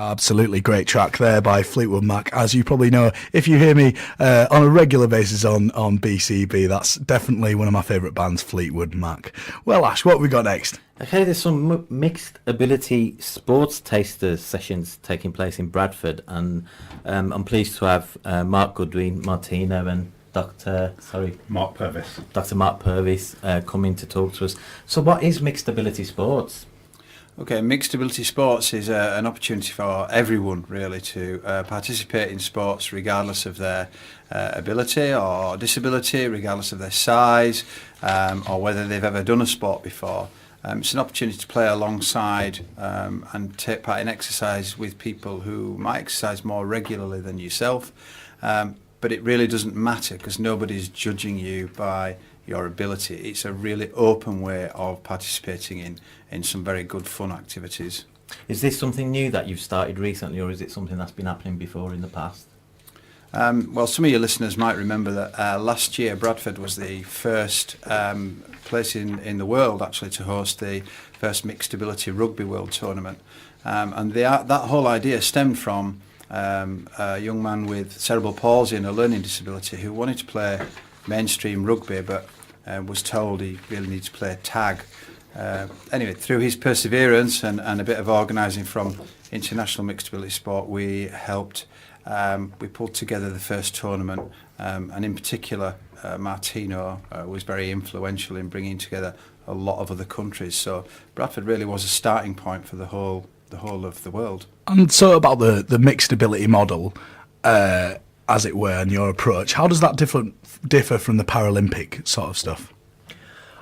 Absolutely great track there by Fleetwood Mac. As you probably know, if you hear me on a regular basis on BCB, that's definitely one of my favourite bands, Fleetwood Mac. Well, Ash, what have we got next? Okay, there's some mixed ability sports taster sessions taking place in Bradford, and I'm pleased to have Mark Goodwin, Martino, and Dr. Mark Purvis coming to talk to us. So what is mixed ability sports? Okay, mixed ability sports is an opportunity for everyone really to participate in sports regardless of their ability or disability, regardless of their size, or whether they've ever done a sport before. It's an opportunity to play alongside and take part in exercise with people who might exercise more regularly than yourself, but it really doesn't matter because nobody's judging you by your ability. It's a really open way of participating in some very good fun activities. Is this something new that you've started recently, or is it something that's been happening before in the past? Well, some of your listeners might remember that last year Bradford was the first place in the world actually to host the first mixed ability rugby world tournament, and that whole idea stemmed from a young man with cerebral palsy and a learning disability who wanted to play mainstream rugby but was told he really needs to play tag. Anyway, through his perseverance and a bit of organising from International Mixed Ability Sport, we helped. We pulled together the first tournament, and in particular, Martino was very influential in bringing together a lot of other countries. So Bradford really was a starting point for the whole of the world. And so about the mixed ability model, as it were, and your approach, how does that differ from the Paralympic sort of stuff?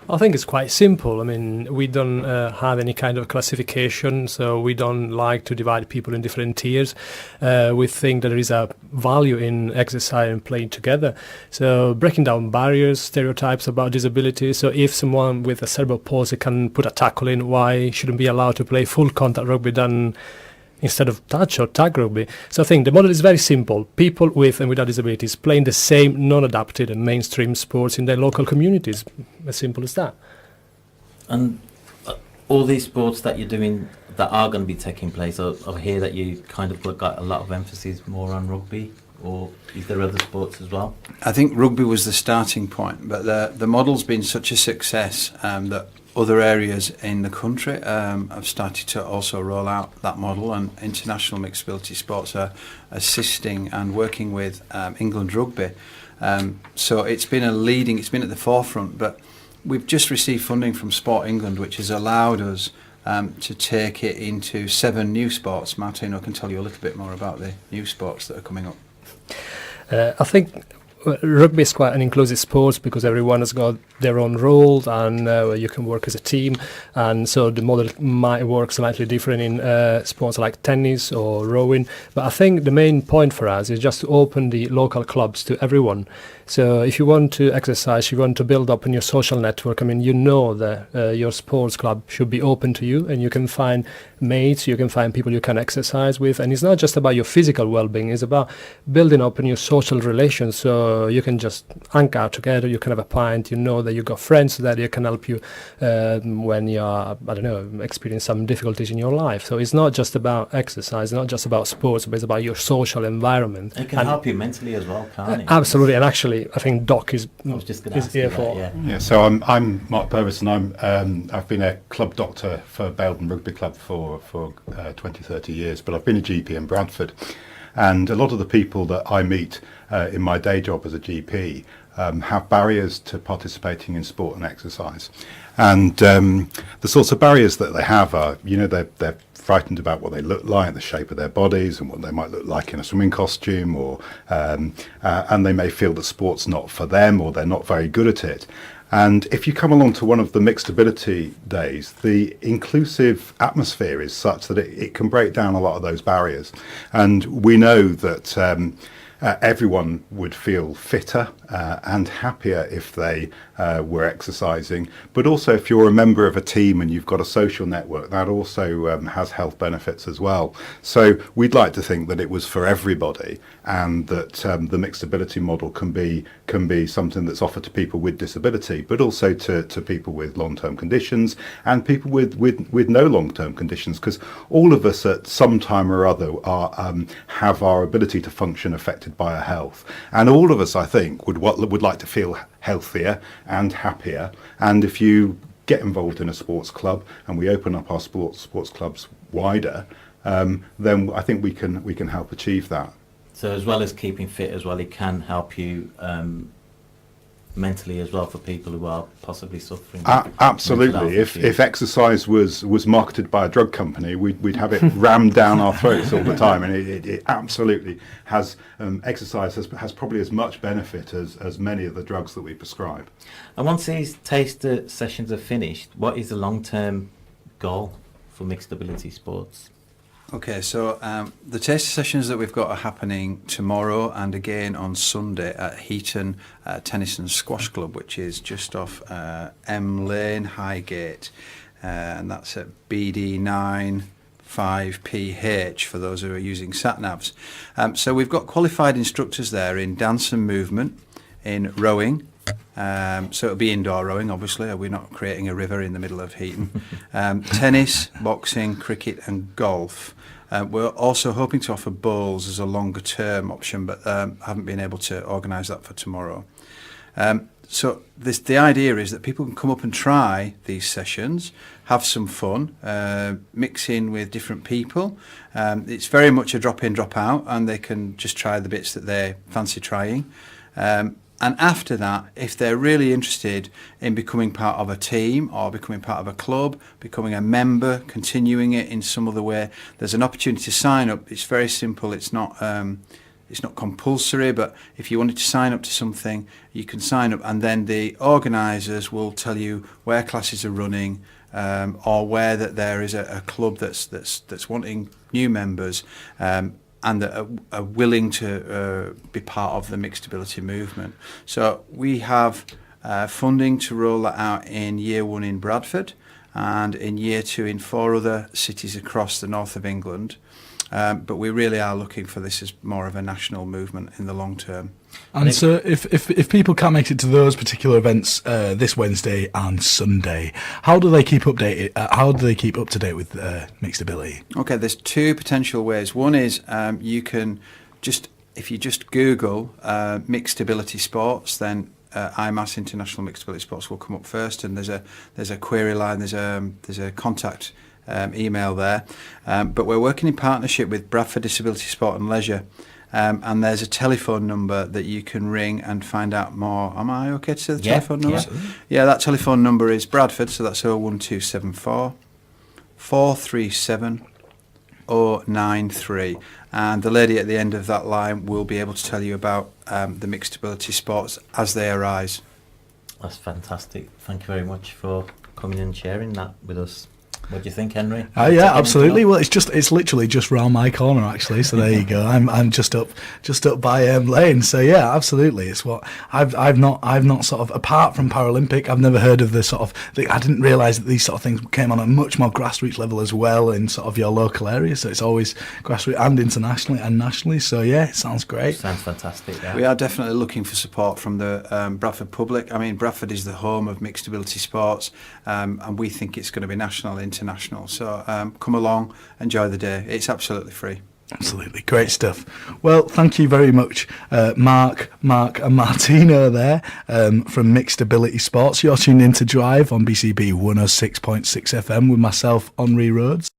I think it's quite simple. I mean, we don't have any kind of classification, so we don't like to divide people in different tiers. We think that there is a value in exercise and playing together. So breaking down barriers, stereotypes about disability. So if someone with a cerebral palsy can put a tackle in, why shouldn't be allowed to play full contact rugby done instead of touch or tag rugby? So I think the model is very simple. People with and without disabilities playing the same non-adapted and mainstream sports in their local communities. As simple as that. And all these sports that you're doing that are going to be taking place, I hear that you kind of got a lot of emphasis more on rugby, or is there other sports as well? I think rugby was the starting point, but the model's been such a success that other areas in the country have started to also roll out that model, and International Mixed Ability Sports are assisting and working with England Rugby. So it's been it's been at the forefront, but we've just received funding from Sport England, which has allowed us to take it into 7 new sports. Martino can tell you a little bit more about the new sports that are coming up. I think rugby is quite an inclusive sport because everyone has got their own roles, and you can work as a team, and so the model might work slightly different in sports like tennis or rowing. But I think the main point for us is just to open the local clubs to everyone. So if you want to exercise, you want to build up in your social network, I mean, you know that your sports club should be open to you, and you can find mates, you can find people you can exercise with, and it's not just about your physical well-being, it's about building up in your social relations, so you can just hang out together, you can have a pint, you know that you got friends that you can help you when you're, experiencing some difficulties in your life. So it's not just about exercise, not just about sports, but it's about your social environment. It can help you mentally as well, can't it? Absolutely, and actually I think Doc is here for. Yeah, so I'm Mark Purvis, and I've been a club doctor for Belden Rugby Club for 20-30 years, but I've been a GP in Bradford, and a lot of the people that I meet in my day job as a GP have barriers to participating in sport and exercise, and the sorts of barriers that they have are, they're frightened about what they look like, the shape of their bodies, and what they might look like in a swimming costume, or and they may feel that sport's not for them, or they're not very good at it. And if you come along to one of the mixed ability days, the inclusive atmosphere is such that it can break down a lot of those barriers. And we know that everyone would feel fitter and happier if they were exercising. But also, if you're a member of a team and you've got a social network, that also has health benefits as well. So we'd like to think that it was for everybody, and that the mixed ability model can be something that's offered to people with disability, but also to people with long-term conditions and people with no long-term conditions, because all of us at some time or other have our ability to function affected by our health, and all of us, I think, would like to feel healthier and happier. And if you get involved in a sports club and we open up our sports clubs wider, then I think we can help achieve that. So as well as keeping fit as well, it can help you mentally as well for people who are possibly suffering. Absolutely. If exercise was marketed by a drug company, we'd have it rammed down our throats all the time, and it absolutely has. Exercise has probably as much benefit as many of the drugs that we prescribe. And once these taster sessions are finished, what is the long-term goal for mixed ability sports? Okay, so the taster sessions that we've got are happening tomorrow and again on Sunday at Heaton Tennis and Squash Club, which is just off M Lane, Highgate, and that's at BD9 5PH for those who are using sat-navs. So we've got qualified instructors there in dance and movement, in rowing. So it'll be indoor rowing, obviously. We're not creating a river in the middle of Heaton. Tennis, boxing, cricket and golf. We're also hoping to offer bowls as a longer term option, but haven't been able to organise that for tomorrow. So the idea is that people can come up and try these sessions, have some fun, mix in with different people. It's very much a drop in, drop out, and they can just try the bits that they fancy trying. And after that, if they're really interested in becoming part of a team or becoming part of a club, becoming a member, continuing it in some other way, there's an opportunity to sign up. It's very simple. It's not compulsory, but if you wanted to sign up to something, you can sign up, and then the organisers will tell you where classes are running, or where that there is a club that's wanting new members. And that are willing to be part of the mixed ability movement. So we have funding to roll that out in year 1 in Bradford and in year 2 in 4 other cities across the north of England. But we really are looking for this as more of a national movement in the long term. And so if people can't make it to those particular events this Wednesday and Sunday, how do they keep updated? How do they keep up to date with mixed ability? Okay, there's 2 potential ways. One is you can if you just Google mixed ability sports, then IMAS, International Mixed Ability Sports, will come up first, and there's a query line, there's a contact email there. But we're working in partnership with Bradford Disability Sport and Leisure. And there's a telephone number that you can ring and find out more. Am I okay to say the telephone number? Yeah, that telephone number is Bradford, so that's 01274 437 093. And the lady at the end of that line will be able to tell you about the mixed ability sports as they arise. That's fantastic. Thank you very much for coming and sharing that with us. What do you think, Henry? Yeah, absolutely. Well, it's literally just round my corner, actually. So there you go. I'm just up by Lane. So yeah, absolutely. It's what I've not sort of, apart from Paralympic, I've never heard of the sort of. I didn't realise that these sort of things came on a much more grassroots level as well in sort of your local area. So it's always grassroots and internationally and nationally. So yeah, it sounds great. Sounds fantastic. Yeah. We are definitely looking for support from the Bradford public. I mean, Bradford is the home of mixed ability sports, and we think it's going to be national, international. So come along, enjoy the day. It's absolutely free. Absolutely, great stuff. Well, thank you very much, Mark and Martino there from Mixed Ability Sports. You're tuned in to Drive on BCB 106.6 FM with myself, Henri Rhodes.